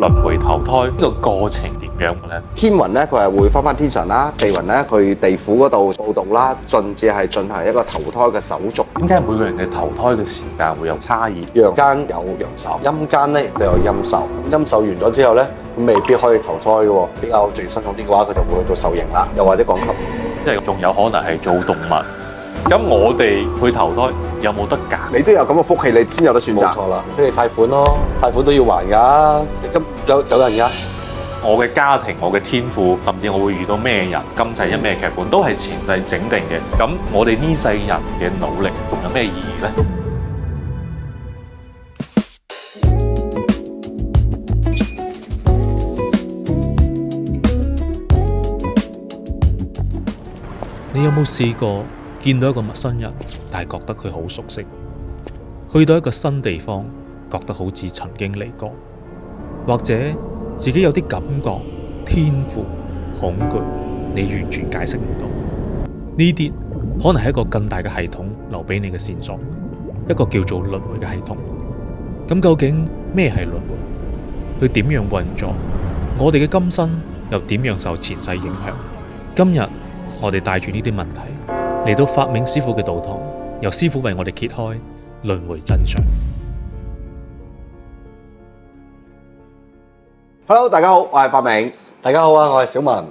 輪迴投胎呢個過程點樣嘅咧？天雲咧，佢係會翻天上啦；地雲咧，去地府嗰度報道啦，甚至係進行一個投胎嘅手續。點解每個人嘅投胎嘅時間會有差異？陽間有陽壽，陰間咧亦都有陰壽。陰壽完咗之後咧，咁未必可以投胎嘅喎。比較罪孽深重啲嘅話，佢就會去到受刑啦，又或者降級。即係仲有可能係做動物。咁我哋去投胎有冇得揀？你都有咁嘅福氣，你先有得選擇。冇錯啦，除非你貸款咯，貸款都要還㗎。咁有人㗎。我嘅家庭、我嘅天賦，甚至我會遇到咩人，今世一咩劇本，都係前世整定嘅。咁我哋呢世人嘅努力有咩意義呢？你有冇試過見到一個陌生人，但係覺得佢好熟悉？去到一個新地方，覺得好似曾經嚟過，或者自己有啲感覺、天賦、恐懼，你完全解釋唔到。呢啲可能係一個更大嘅系統留俾你嘅線索，一個叫做輪迴嘅系統。咁究竟咩係輪迴？佢點樣運作？我哋嘅今生又點樣受前世影響？今日我哋帶住呢啲問題嚟到法明師傅嘅道堂，由師傅為我哋揭開輪迴真相。Hello， 大家好，我係法明。大家好啊，我係小文。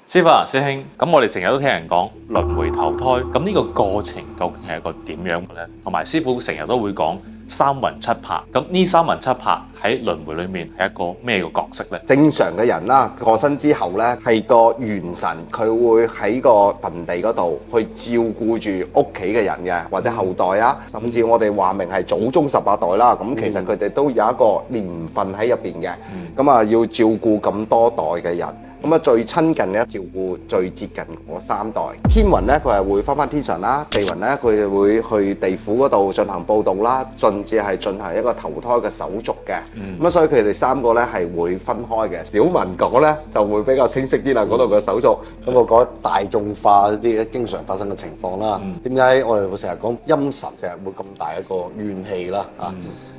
師傅啊，師兄，咁我哋成日都聽人講輪迴投胎，咁呢個過程究竟係一個點樣嘅咧？同埋師傅成日都會講三魂七魄，咁呢三魂七魄喺輪迴裏面係一個咩嘅角色咧？正常嘅人啦，過身之後咧，係個元神，佢會喺個墳地嗰度去照顧住屋企嘅人嘅，或者後代啊，甚至我哋話明係祖宗18代啦。咁其實佢哋都有一個年份喺入邊嘅，咁啊要照顧咁多代嘅人。咁啊最親近咧照顧最接近嗰3代。天雲咧，佢係會翻天上啦；地雲咧，佢會去地府嗰度進行報道啦，甚至係進行一個投胎嘅手續嘅。咁所以佢哋3個咧係會分開嘅。小文講咧就會比較清晰啲啦，嗰度嘅手續。咁我講大眾化一啲經常發生嘅情況啦。點解我哋會成日講陰神成日會咁大一個怨氣啦？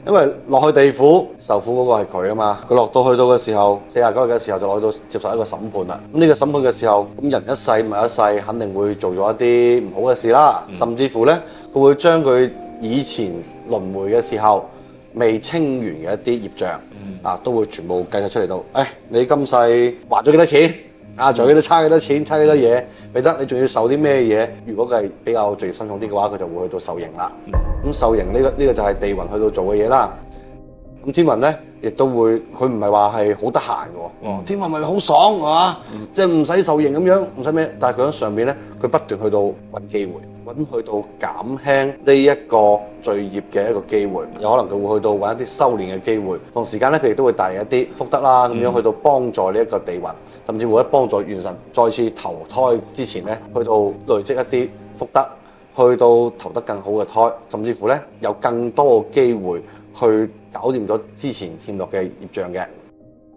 因為落去地府受苦嗰個係佢啊嘛，佢落到去到嘅時候，49日嘅時候就落去到接受一個審判啦。咁呢個審判嘅時候，咁人一世物一世，肯定會做咗一啲唔好嘅事啦。甚至乎呢，佢會將佢以前輪迴嘅時候未清完嘅一啲業障，都會全部計晒出嚟到。你今世還咗幾多錢？仲有幾多差幾多錢？差幾多嘢？未得，你仲要受啲咩嘢？如果佢係比較罪孽深重啲嘅話，佢就會去到受刑啦。咁受刑呢個就係地雲去到做嘅嘢啦。咁天雲咧亦都會，佢唔係話係好得閒嘅。天雲咪好爽係嘛？即係唔使受刑咁樣，唔使咩。但係佢喺上邊咧，佢不斷去到揾機會，揾去到減輕呢一個罪業嘅一個機會。有可能佢會去到揾一啲修練嘅機會。同時間咧，佢亦都會帶嚟一啲福德啦，咁樣去到幫助呢一個地雲，甚至會喺幫助元神再次投胎之前咧，去到累積一啲福德。去到投得更好嘅胎，甚至乎咧有更多嘅機會去搞掂咗之前欠落嘅業障嘅。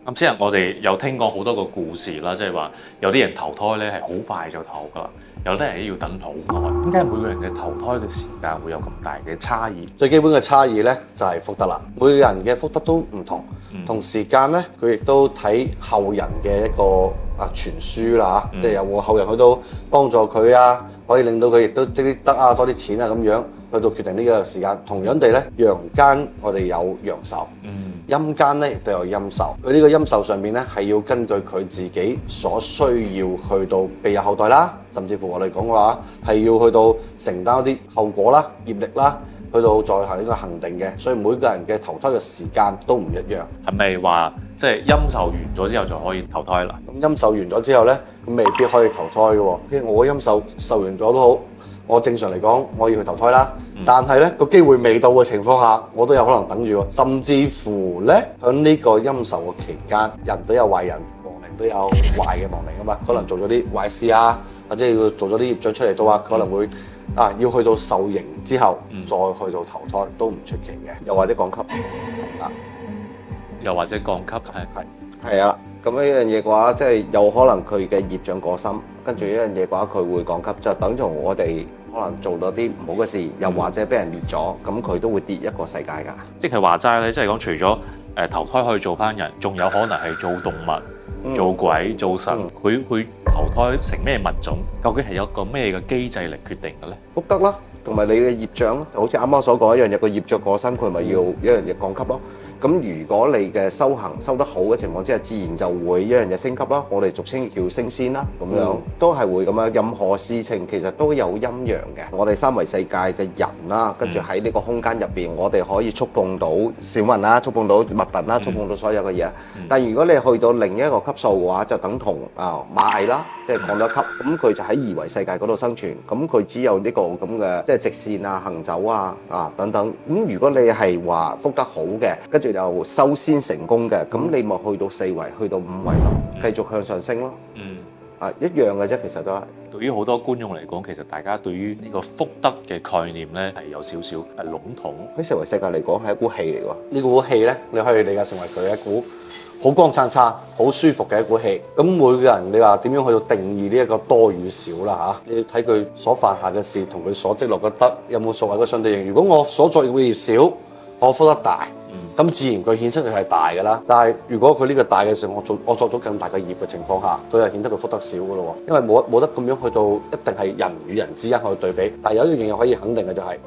咁先我哋有聽過好多個故事啦，即係話有啲人投胎咧係好快就投噶啦，有啲人要等好耐。點解每個人嘅投胎嘅時間會有咁大嘅差異？最基本嘅差異咧就係福德啦。每個人嘅福德都唔同，同時間咧佢亦都睇後人嘅一個傳輸啦，即係有冇後人去到幫助佢啊，可以令到佢亦都積啲德啊，多啲錢啊咁樣，去到決定呢個時間。同樣地咧，陽間我哋有陽壽，陰間咧亦都有陰壽。佢呢個陰壽上面咧係要根據佢自己所需要去到庇佑後代啦，甚至乎我哋講嘅話係要去到承擔一啲後果啦、業力啦，去到再行呢個恆定嘅。所以每個人嘅投胎嘅時間都唔一樣。係咪話即係陰壽完咗之後就可以投胎啦？咁陰壽完咗之後咧，咁未必可以投胎嘅喎。因為我陰壽受完咗都好，我正常嚟講我要去投胎啦。但係咧個機會未到嘅情況下，我都有可能等住喎。甚至乎咧，喺呢個陰壽嘅期間，人都有壞人，亡靈都有壞嘅亡靈啊嘛。可能做咗啲壞事啊，或者要做咗啲業障出嚟到啊，可能會要去到受刑之後，再去到投胎都唔出奇嘅。又或者降級，係啦。又或者降級係啊，咁呢樣嘢嘅話，即係有可能佢嘅業障過深，跟住呢樣嘢嘅話，佢會降級，就等同我哋可能做咗啲唔好嘅事，又或者俾人滅咗，咁佢都會跌一個世界㗎。即係話齋咧，即係講除咗投胎可以做翻人，仲有可能係做動物、做鬼、做神，佢投胎成咩物種？究竟係有個咩嘅機制嚟決定嘅咧？福德啦，同埋你嘅業障咯，就好似啱啱所講一樣，有個業障過身，佢咪要一樣嘢降級咯。咁如果你嘅修行修得好嘅情況之下，自然就會一樣嘢升級啦。我哋俗稱叫升仙啦，咁樣都係會咁樣。任何事情其實都有陰陽嘅。我哋三維世界嘅人啦，跟住喺呢個空間入邊，我哋可以觸碰到小雲啦，觸碰到物品啦，觸碰到所有嘅嘢。但如果你去到另一個級數嘅話，就等同螞蟻啦，即係降咗級，咁佢就喺二維世界嗰度生存。咁佢只有呢個咁嘅即係直線啊、行走啊等等。咁如果你係話福得好嘅，跟住又修仙成功嘅，咁你咪去到4維，去到5維咯，繼續向上升咯。一樣嘅啫，其實都係。對於好多觀眾嚟講，其實大家對於呢個福德嘅概念咧係有少少籠統。喺4維世界嚟講係一股氣嚟喎。呢股氣咧，你可以理解成為佢一股好光燦燦、好舒服嘅一股氣。咁每個人你話點樣去到定義呢一個多與少啦嚇？你要睇佢所犯下嘅事同佢所積落嘅德有冇所謂嘅相對應。如果我所作嘅業少，我福得大。咁自然佢顯出佢係大㗎啦，但係如果佢呢個大嘅時候，我作咗更大嘅業嘅情況下，佢就顯得佢福得少㗎咯喎，因為冇得咁樣去到一定係人與人之間去對比。但係有一樣嘢可以肯定嘅就係，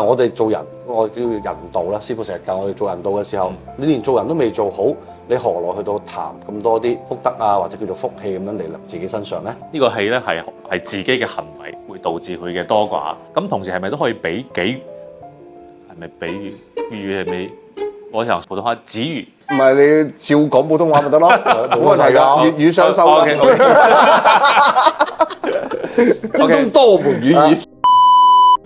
我哋做人，我叫人道啦。師傅成日教我哋做人道嘅時候，你連做人都未做好，你何來去到談咁多啲福德啊，或者叫做福氣咁樣嚟臨自己身上咧？呢個氣咧係自己嘅行為會導致佢嘅多寡。咁同時係咪都可以比喻？係咪？我想普通話子語，唔係你照講普通話咪得咯，冇問題㗎，粵語雙修。精通多門語言。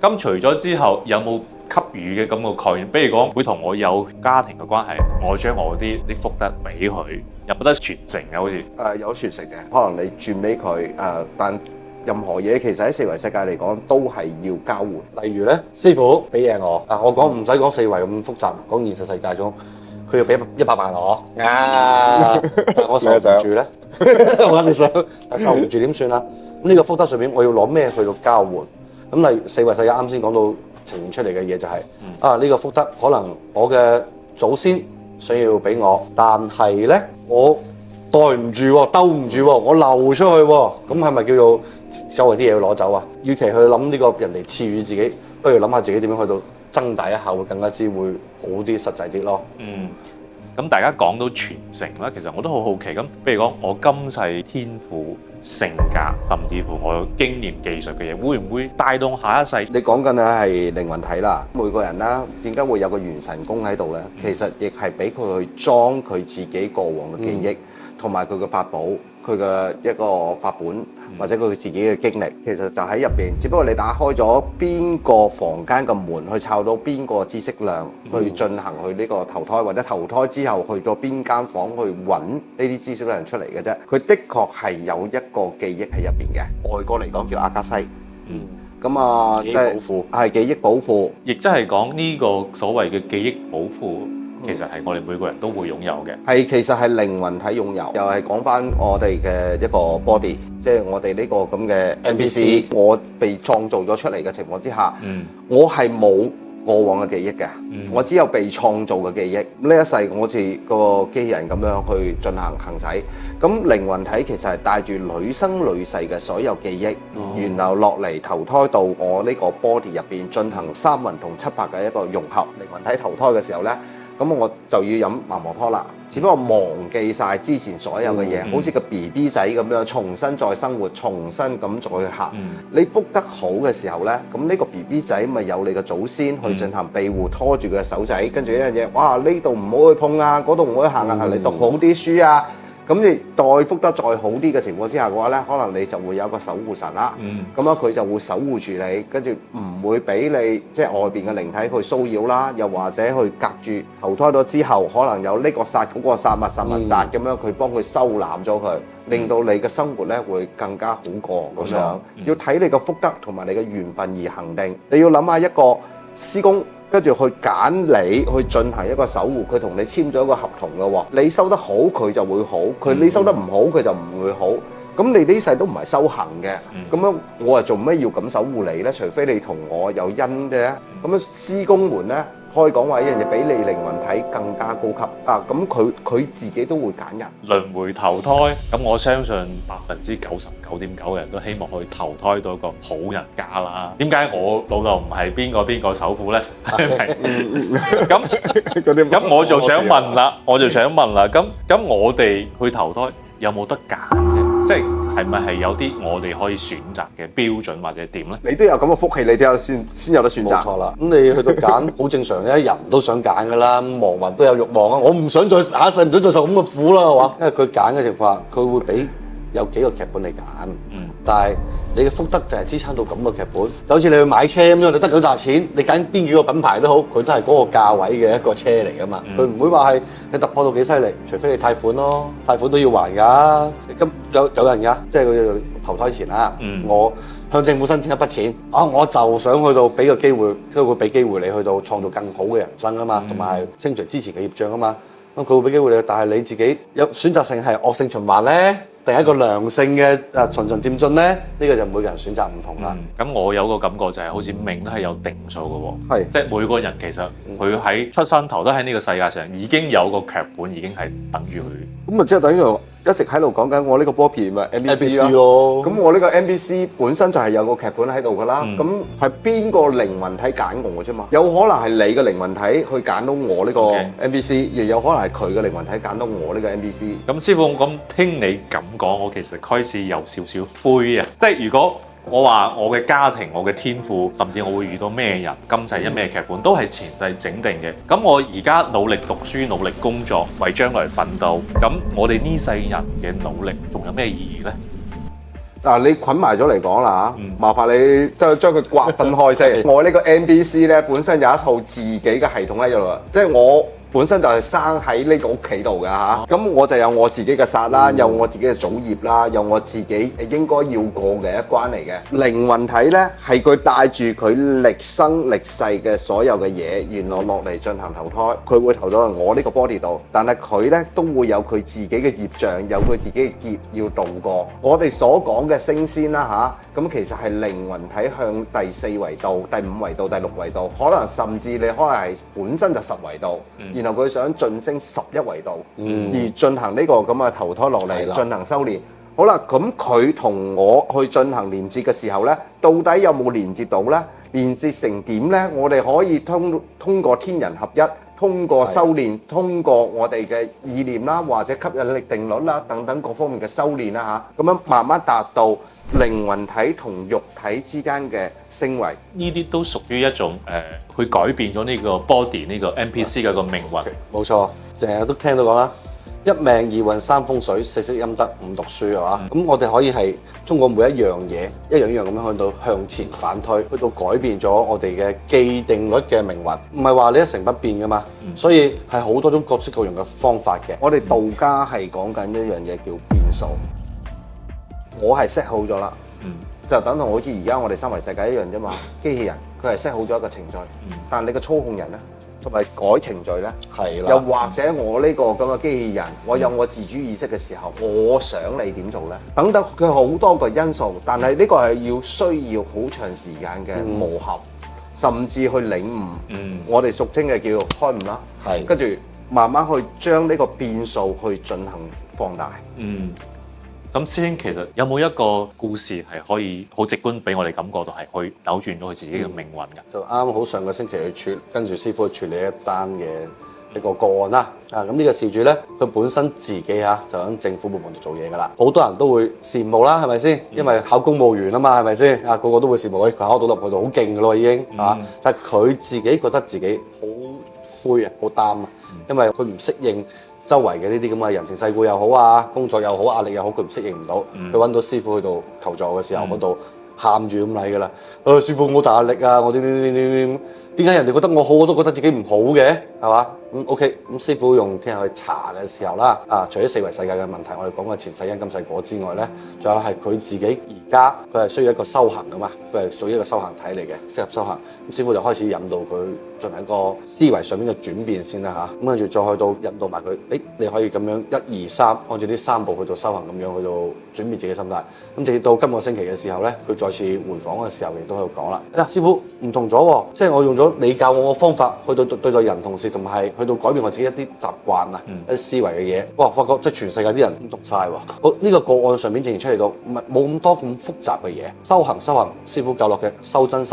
咁除咗之後，有冇給予嘅咁個概念？比如講，會同我有家庭嘅關係，我將我啲福德俾佢，有冇得傳承嘅？好似有傳承嘅，可能你轉俾佢但任何嘢其實喺4維世界嚟講都係要交換。例如咧，師傅俾嘢我，我講唔使講4維咁複雜，講現實世界中，佢要俾100萬我，但我受唔住咧，我哋想，但受唔住點算啊？咁呢個福德上面我要攞咩去到交換？咁例如4維世界啱先講到呈現出嚟嘅嘢就係、呢個福德可能我嘅祖先想要俾我，但係咧我袋唔住喎，兜唔住喎，我流出去喎，咁係咪叫做周圍啲嘢要攞走啊？與其去諗呢個人哋賜予自己，不如諗下自己點樣去到增大一下，會更加之會好啲、實際啲咯。咁大家講到傳承啦，其實我都好好奇咁，譬如講我今世天賦、性格，甚至乎我經驗技術嘅嘢，會唔會帶動下一世？你講緊嘅係靈魂體啦，每個人啦，點解會有個元神宮喺度呢？其實亦係俾佢去裝佢自己過往嘅記憶，同埋佢嘅法寶，佢嘅一個法本，或者佢自己嘅經歷，其實就喺入邊。只不過你打開咗邊個房間嘅門，去摷到邊個知識量，去進行去呢個投胎，或者投胎之後去咗邊間房去揾呢啲知識量出嚟嘅啫。佢的確係有一個記憶喺入邊嘅。外國嚟講叫阿卡西。咁啊，記憶寶庫係記憶寶庫，亦即係講呢個所謂嘅記憶寶庫。其實係我哋每個人都會擁有嘅，係其實係靈魂體擁有，又係講翻我哋嘅一個 body，即係我哋呢個咁嘅 NPC，我被創造咗出嚟嘅情況之下，我係冇過往嘅記憶嘅，我只有被創造嘅記憶。呢一世我好似個機器人咁樣去進行行使，咁靈魂體其實係帶住累生累世嘅所有記憶，然後落嚟投胎到我呢個 body 入邊進行三魂同七魄嘅一個融合。靈魂體投胎嘅時候呢，咁我就要飲孟婆湯啦，只不過忘記晒之前所有嘅嘢，好似個 BB 仔咁樣重新再生活，重新咁再去行。你福得好嘅時候呢，咁呢個 BB 仔咪有你嘅祖先去進行庇護，拖住佢嘅手仔，跟住一樣嘢，哇！呢度唔好去碰啊，嗰度唔好去行啊，你讀好啲書啊。咁你待福得再好啲嘅情況之下嘅話呢，可能你就會有一個守護神啦。咁樣佢就會守護住你，跟住唔會俾你即係外邊嘅靈體去騷擾啦，又或者去隔住投胎咗之後，可能有呢個殺嗰個殺，物殺咁樣，佢幫佢收攬咗佢，令到你嘅生活呢會更加好過咁樣。要睇你嘅福德同埋你嘅緣分而行定。你要諗下一個師公，跟住去揀你去進行一個守護，佢同你簽咗一個合同嘅喎。你收得好，佢就會好；你收得唔好，佢就唔會好。咁你呢世都唔係修行嘅，咁樣我係做咩要咁守護你呢？除非你同我有恩啫。咁樣師公們呢，可以講話一樣嘢比你靈魂體更加高級啊！咁佢自己都會揀人輪迴投胎，咁我相信99.9%嘅人都希望去投胎到一個好人家啦。點解我老豆唔係邊個首富呢？咁我就想問啦，咁我哋去投胎有冇得揀啫？即係咪係有啲我哋可以選擇嘅標準或者點呢？你都有咁嘅福氣，你都有先有得選擇。冇錯啦，咁你去到揀好正常嘅，人都想揀噶啦，亡魂都有慾望啊！我唔想再下一世唔想再受咁嘅苦啦，係嘛？因為佢揀嘅情況，佢會俾有幾個劇本你揀，但係你嘅福德就係支撐到咁嘅劇本，就好似你去買車咁樣，你得幾大錢，你揀邊幾個品牌都好，佢都係嗰個價位嘅一個車嚟噶嘛，佢唔會話係你突破到幾犀利，除非你貸款咯，貸款都要還㗎。咁有人㗎，即係佢投胎前啦，我向政府申請一筆錢，我就想去到俾個機會，佢會俾機會你去到創造更好嘅人生啊嘛，同埋係清除之前嘅業障啊嘛。咁佢會俾機會你，但係你自己有選擇性係惡性循環咧，定係一個良性嘅循序漸進咧？呢個就每個人選擇唔同啦。咁我有個感覺就係好似命都係有定數嘅喎，係即係每個人其實佢喺出生投胎喺呢個世界上已經有個劇本，已經係等於佢。咁啊，即係等於一直喺度講緊我呢個波片咪 NPC 咯。咁我呢個 NPC 本身就係有個劇本喺度㗎啦。咁係邊個靈魂體揀我嘅啫嘛？有可能係你嘅靈魂體去揀到我呢個 NPC，亦有可能係佢嘅靈魂體揀到我呢個 NPC。咁師傅，咁聽你咁講，我其實開始有少少灰啊！即係如果我話我嘅家庭、我嘅天賦，甚至我會遇到咩人、今世一咩劇本，都係前世整定嘅。咁我而家努力讀書、努力工作，為將來奮鬥。咁我哋呢世人嘅努力仲有咩意義呢？嗱，你捆埋咗嚟講啦嚇，麻煩你即係將佢劃分開先。我呢個 NPC 咧本身有一套自己嘅系統喺度啦，即係我本身就係生喺呢個屋企度㗎嚇，咁我就有我自己嘅煞啦，有我自己嘅祖業啦，有我自己應該要過嘅一關嚟嘅。靈魂體咧係佢帶住佢歷生歷世嘅所有嘅嘢，原來落嚟進行投胎，佢會投到我呢個 body 度，但係佢咧都會有佢自己嘅業障，有佢自己嘅劫要渡過。我哋所講嘅升仙啦嚇，咁其實係靈魂體向第四維度、第五維度、第六維度，可能甚至你可能係本身就10維度。然後佢想晉升11維度，而進行呢個咁嘅投胎落嚟，進行修練。好啦，咁佢同我去進行連接嘅時候呢，到底有冇連接到呢？連接成點呢？我哋可以通過天人合一，通過修練，通過我哋嘅意念啦，或者吸引力定律啦等等各方面嘅修練啦嚇，咁樣慢慢達到靈魂體同肉體之間嘅升維，呢啲都屬於一種去改變咗呢個 body 呢個 NPC 嘅個命運。冇錯，成日都聽到講啦，一命二運三風水四積陰德五讀書係嘛？咁我哋可以係通過每一樣嘢一樣一樣咁樣去到向前反推，去到改變咗我哋嘅既定律嘅命運，唔係話你一成不變噶嘛。所以係好多種各式各樣嘅方法嘅。我哋道家係講緊一樣嘢叫變數。我係 set 好咗啦，就等同好似而家我哋三維世界一樣啫嘛。機器人佢係 set 好咗一個程序，但係你個操控人咧，同埋改程序咧，係啦。又或者我呢個咁嘅機器人，我有我自主意識嘅時候，我想你點做咧？等等佢好多個因素，但係呢個係需要好長時間嘅磨合，甚至去領悟。我哋俗稱嘅叫開悟啦，跟住慢慢去將呢個變數去進行放大。咁師兄其實有冇一個故事係可以好直觀俾我哋感覺到係去扭轉到佢自己嘅命運㗎？就啱好上個星期去跟住師傅去處理一單嘅一個個案啦。咁呢個事主咧，佢本身自己就喺政府部門度做嘢㗎啦。好多人都會羨慕啦，係咪先？因為考公務員啊嘛，係咪先？個個都會羨慕佢考到入去到好勁㗎咯，已經但係佢自己覺得自己好灰啊，好擔啊，因為佢唔適應周圍嘅呢啲咁嘅人情世故又好啊，工作又好，壓力又好，佢唔適應唔到。佢揾到師傅去到求助嘅時候，嗰度喊住咁嚟㗎啦。師傅，我大壓力啊，我點解人哋覺得我好，我都覺得自己唔好嘅？係嘛？OK，師傅用聽日去查嘅時候啦，除咗四維世界嘅問題，我哋講過前世因今世果之外咧，仲有係佢自己而家佢係需要一個修行噶嘛，佢係屬於一個修行體嚟嘅，適合修行。咁師傅就開始引導佢進行一個思維上面嘅轉變先啦嚇，咁跟住再去到引導埋佢，你可以咁樣1、2、3，按照呢3步去到修行咁樣去到轉變自己嘅心態。咁直至到今個星期嘅時候咧，佢再次回訪嘅時候，亦都喺度講啦，師傅唔同咗喎，即係我用咗你教我嘅方法去到對待人同事，同埋去到改變我自己一啲習慣啊，一啲思維嘅嘢，哇！發覺即係全世界啲人唔同晒喎。好，呢個個案上面呈現出嚟到，冇咁多咁複雜嘅嘢。修行，師傅教落嘅修真，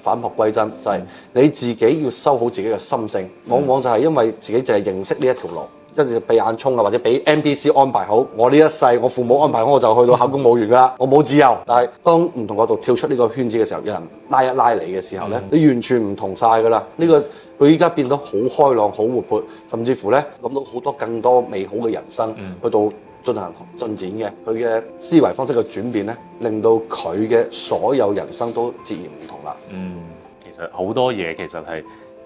返璞歸真，就係你自己要修好自己嘅心性。往往就係因為自己淨係認識呢一條路，即係俾眼衝啊，或者俾 NPC 安排好，我呢一世我父母安排好，我就去到考公務員㗎啦，我冇自由。但係當唔同角度跳出呢個圈子嘅時候，有人拉一拉你嘅時候咧，你完全唔同晒㗎啦。呢個佢依家變得好開朗、好活潑，甚至乎咧諗到好多更多美好嘅人生，去到進行進展嘅。佢嘅思維方式嘅轉變咧，令到佢嘅所有人生都截然唔同啦。其實好多嘢其實係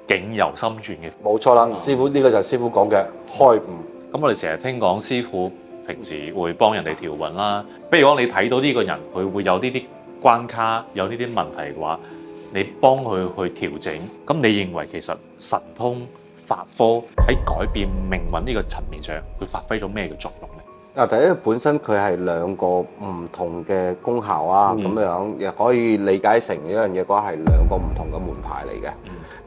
境由心轉嘅。冇錯啦，師傅呢個就係師傅講嘅開悟。咁我哋成日聽講師傅平時會幫人哋調運啦。比如講你睇到呢個人佢會有呢啲關卡，有呢啲問題嘅話，你幫佢去調整。咁你認為其實神通法科喺改變命運呢個層面上，佢發揮咗咩嘅作用呢？第一本身佢係兩個唔同嘅功效啊，咁樣亦可以理解成一樣嘢嘅話係兩個唔同嘅門派嚟嘅。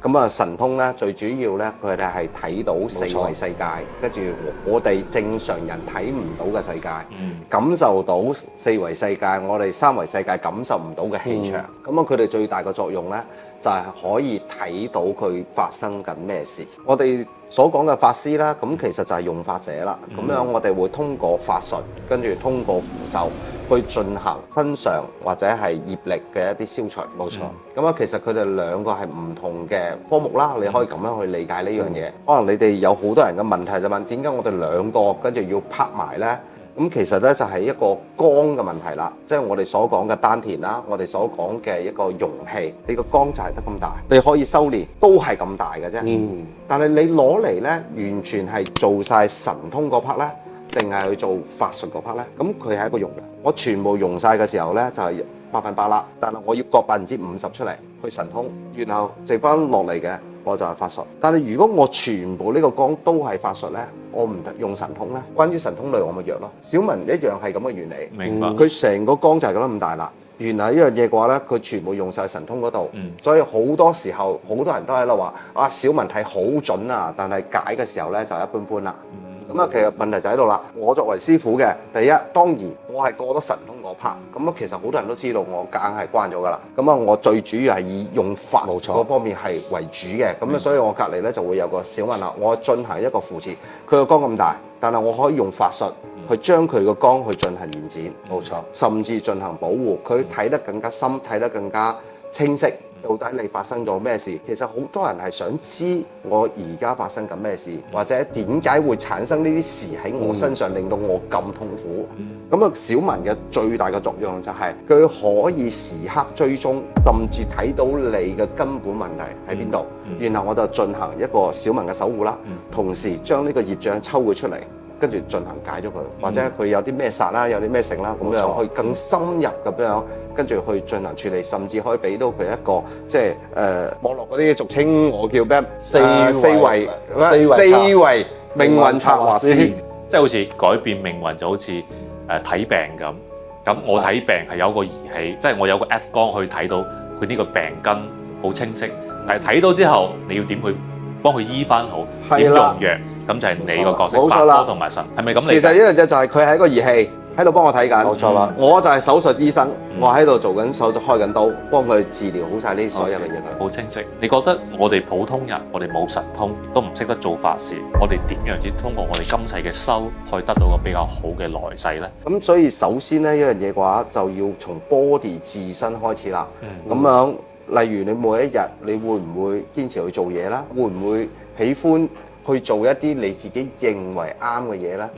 咁神通咧最主要咧，佢哋係睇到四維世界，跟住我哋正常人睇唔到嘅世界，感受到四維世界，我哋三維世界感受唔到嘅氣場。咁佢哋最大嘅作用咧，就係可以睇到佢發生緊咩事。我哋所講嘅法師啦，咁其實就係用法者啦。咁樣我哋會通過法術，跟住通過符咒去進行身上或者係業力嘅一啲消除。冇錯。咁其實佢哋兩個係唔同嘅科目啦。你可以咁樣去理解呢樣嘢。可能你哋有好多人嘅問題就問點解我哋兩個跟住要拍埋呢？咁其實咧就係一個光嘅問題啦，即係我哋所講嘅丹田啦，我哋所講嘅一個容器，你個光就係得咁大，你可以修煉都係咁大嘅啫。但係你攞嚟咧，完全係做晒神通嗰 part 咧，定係去做法術嗰 part 咧？咁佢係一個容量，我全部用晒嘅時候咧，就係100%啦。但係我要割50%出嚟去神通，然後剩翻落嚟嘅我就係法術。但係如果我全部呢個光都係法術咧，我唔用神通咧，關於神通類我咪弱咯。小文一樣係咁嘅原理，明白。佢成個光就係咁大啦。原來呢樣嘢嘅話咧，佢全部用晒神通嗰度，所以好多時候好多人都喺度話啊，小文係好準啊，但係解嘅時候咧就一般般啦。咁其實問題就喺度啦。我作為師傅嘅，第一當然我係過得神通嗰 part，咁其實好多人都知道我夾硬係關咗噶啦。咁我最主要係以用法嗰方面係為主嘅。咁所以我隔離咧就會有個小文啦。我進行一個扶持，佢個光咁大，但係我可以用法術去將佢個光去進行延展，冇錯，甚至進行保護，佢睇得更加深，睇得更加清晰。到底你發生咗咩事？其實好多人係想知我而家發生緊咩事，或者點解會產生呢啲事喺我身上，令到我咁痛苦。咁小文嘅最大嘅作用就係佢可以時刻追蹤，甚至睇到你嘅根本問題喺邊度，然後我就進行一個小文嘅守護啦，同時將呢個業障抽佢出嚟，跟住進行解咗佢，或者佢有啲咩殺啦，有啲咩成啦，咁樣去更深入咁樣，跟住去進行處理，甚至可以俾到佢一個即係網絡嗰啲俗稱我叫咩四維命運策劃師，即係好似改變命運就好似睇病咁。咁我睇病係有個儀器，即係我有個 X 光去睇到佢呢個病根好清晰，但係睇到之後你要點去幫佢醫翻好，點用藥？咁就係你個角色，法科同埋神，係咪咁嚟？其實呢樣嘢就係佢係一個儀器喺度幫我睇緊，冇錯啦。我就係手術醫生，我喺度做緊手術，開緊刀，幫佢治療好晒呢所有嘅嘢。好清晰。你覺得我哋普通人，我哋冇神通，都唔識得做法事，我哋點樣先通過我哋今世嘅修，可以得到個比較好嘅來世呢？咁所以首先呢一樣嘢嘅話，就要從 body 自身開始啦。咁樣，例如你每一日，你會唔會堅持去做嘢啦？會唔會喜歡去做一啲你自己認為啱嘅嘢咧。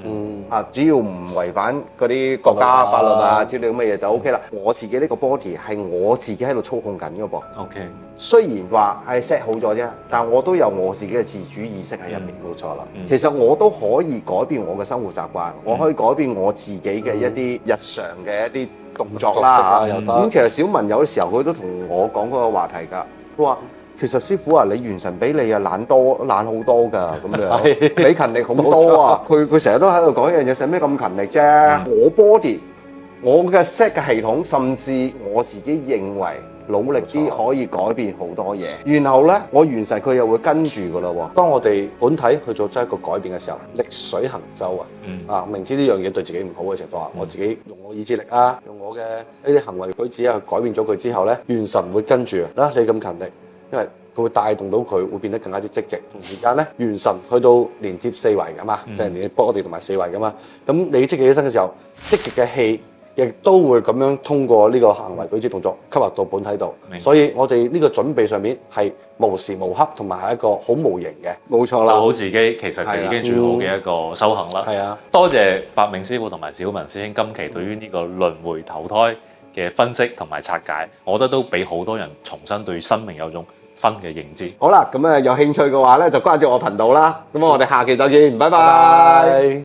只要唔違反嗰啲國家法律啊之類咁嘅嘢就 OK 啦。我自己呢個 body 係我自己喺度操控緊嘅噃。OK，雖然話係 set 好咗啫，但我都有我自己嘅自主意識喺入面。冇錯啦。其實我都可以改變我嘅生活習慣，我可以改變我自己嘅一啲日常嘅一啲動作啦。咁其實小文有啲時候佢都同我講嗰個話題㗎，佢話。其實師傅啊，你元神比你啊懶好多㗎，咁樣你勤力好多啊！佢成日都喺度講一樣嘢，使咩咁勤力啫？我 body，我嘅 set 嘅系統，甚至我自己認為努力啲可以改變好多嘢。然後呢，我元神佢又會跟住㗎啦喎。當我哋本體去做出一個改變嘅時候，逆水行舟明知呢樣嘢對自己唔好嘅情況下，我自己用我意志力啊，用我嘅呢啲行為舉止啊，去改變咗佢之後呢，元神會跟住啊！你咁勤力。因為佢會帶動到佢會變得更加之積極，同時間咧元神去到連接四維㗎嘛，即係連接body同埋四維㗎嘛。咁你積極起身嘅時候，積極嘅氣亦都會咁樣通過呢個行為舉止動作吸入到本體度。所以我哋呢個準備上面係無時無刻同埋係一個好無形嘅。冇錯啦，做好自己其實就已經最好嘅一個修行啦。係啊，多謝法明師傅同埋小文師兄今期對於呢個輪迴投胎嘅分析同埋拆解，我覺得都俾好多人重新對生命有種新嘅認知。好啦，咁有興趣嘅話咧，就關注我頻道啦。咁我哋下期再見，拜拜。